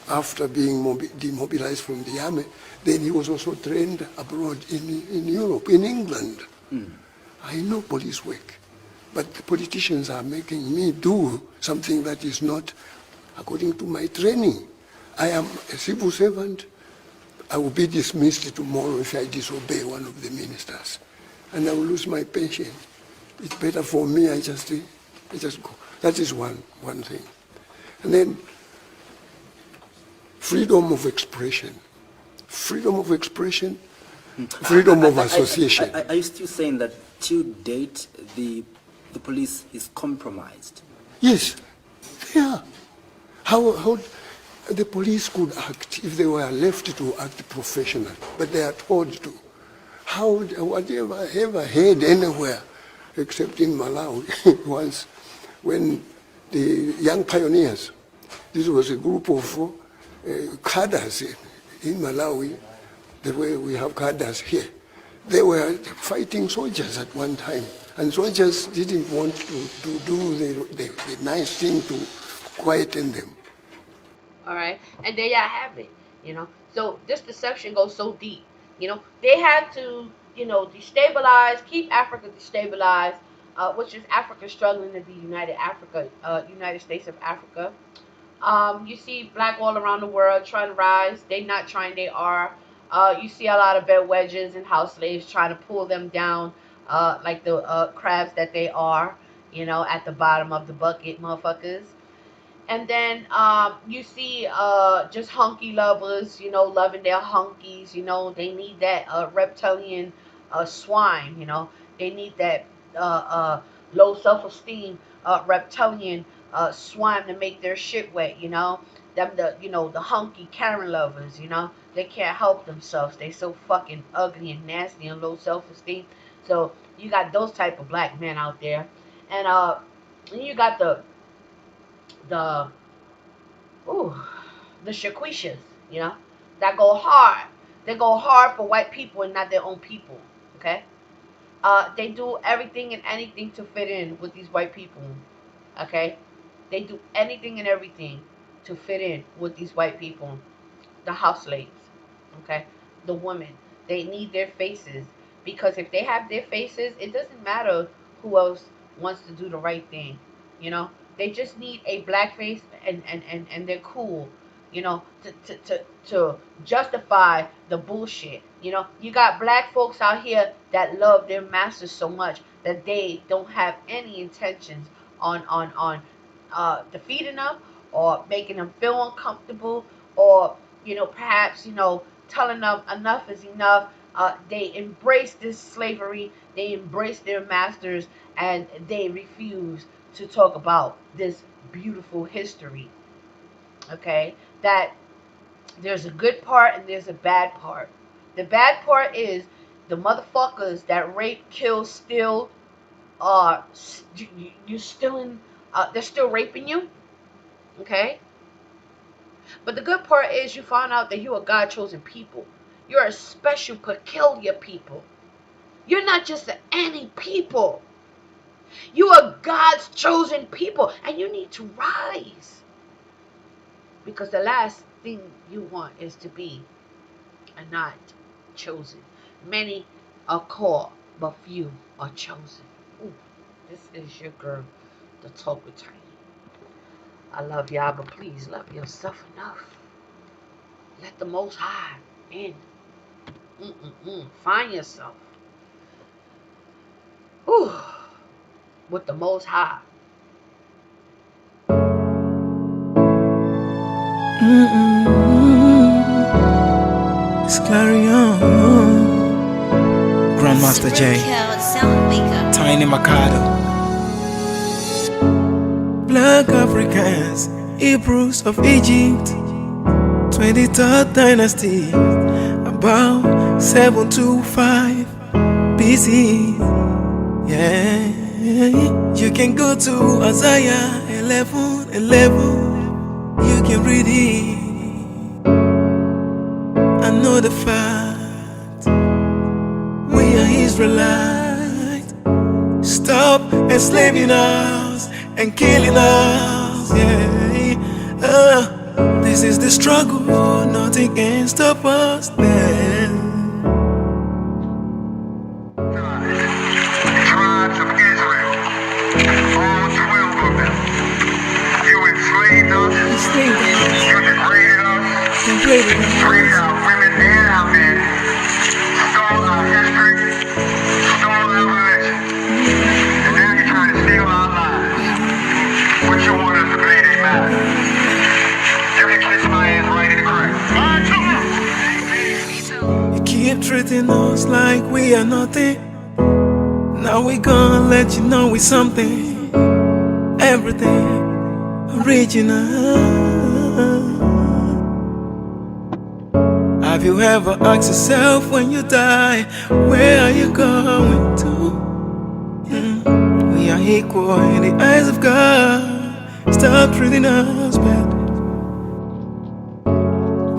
after being demobilized from the army. Then he was also trained abroad in Europe, in England. I know police work, but the politicians are making me do something that is not according to my training. I am a civil servant. I will be dismissed tomorrow if I disobey one of the ministers, and I will lose my pension. It's better for me, I just go. That is one thing. And then freedom of expression. Freedom of expression, freedom of association. Are you still saying that till date the police is compromised? Yes, they are. How the police could act if they were left to act professionally, but they are told to. How, whatever I ever heard anywhere, except in Malawi, once when the young pioneers, this was a group of cadres in Malawi, the way we have cadres here. They were fighting soldiers at one time, and soldiers didn't want to do the nice thing to quieten them. All right, and there y'all have it. You know, so this deception goes so deep. You know, they had to, destabilize, keep Africa destabilized, which is Africa struggling to be United States of Africa. You see black all around the world trying to rise. They not trying, they are. You see a lot of bed wedges and house slaves trying to pull them down, like the crabs that they are, at the bottom of the bucket, motherfuckers. And then you see just hunky lovers, loving their hunkies. They need that reptilian swine. They need that low self-esteem reptilian swine to make their shit wet. Them the hunky Karen lovers. They can't help themselves. They so fucking ugly and nasty and low self-esteem. So you got those type of black men out there, and then you got the ooh, the Shaquishas, that go hard. They go hard for white people and not their own people. Okay, they do everything and anything to fit in with these white people. Okay, they do anything and everything to fit in with these white people. The house slaves, okay, the women. They need their faces because if they have their faces, it doesn't matter who else wants to do the right thing. They just need a black face and they're cool, to justify the bullshit. You got black folks out here that love their masters so much that they don't have any intentions on defeating them or making them feel uncomfortable or perhaps telling them enough is enough. They embrace this slavery, they embrace their masters, and they refuse to talk about this beautiful history. Okay, that there's a good part and there's a bad part. The bad part is the motherfuckers that rape, kill, steal, you still in, they're still raping you, okay? But the good part is you found out that you are God chosen people. You're a special, peculiar people. You're not just any people. You are God's chosen people, and you need to rise. Because the last thing you want is to be a not chosen. Many are called, but few are chosen. Ooh, this is your girl, the Talk with Tiny. I love y'all, but please love yourself enough. Let the Most High in. Find yourself. Ooh, with the Most High. It's Clarion, Grandmaster J, Tiny Mikado, Black Africans, Hebrews of Egypt, 23rd dynasty, about 725 BC. Yeah, you can go to Isaiah 11:11. You can read it. I know the fact we are Israelites. Stop enslaving us and killing us. Yeah, this is the struggle. Nothing can stop us. Then. Tribes of Israel, all 12 of them. You enslaved us. You degraded us. Degraded our women and our men. Stole our history. Stole our religion. And now you're trying to steal our lives. What you want us to believe ain't matter. You can kiss my ass right in the crack. You keep treating us like we are nothing. Now we gonna let you know we something. Everything original. Have you ever asked yourself when you die, where are you going to? We are equal in the eyes of God. Stop treating us bad.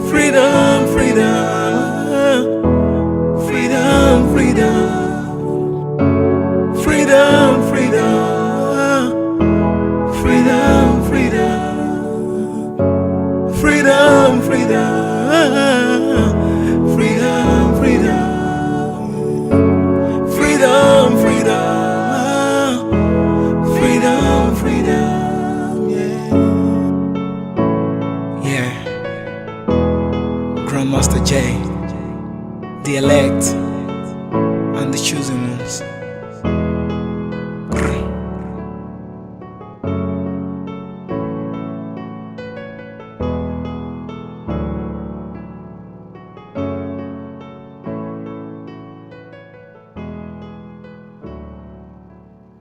Freedom, freedom, freedom, freedom, freedom, freedom, freedom, freedom, freedom, freedom. Freedom, freedom, freedom, freedom, freedom, freedom, yeah. Grandmaster J, the elect and the chosen ones.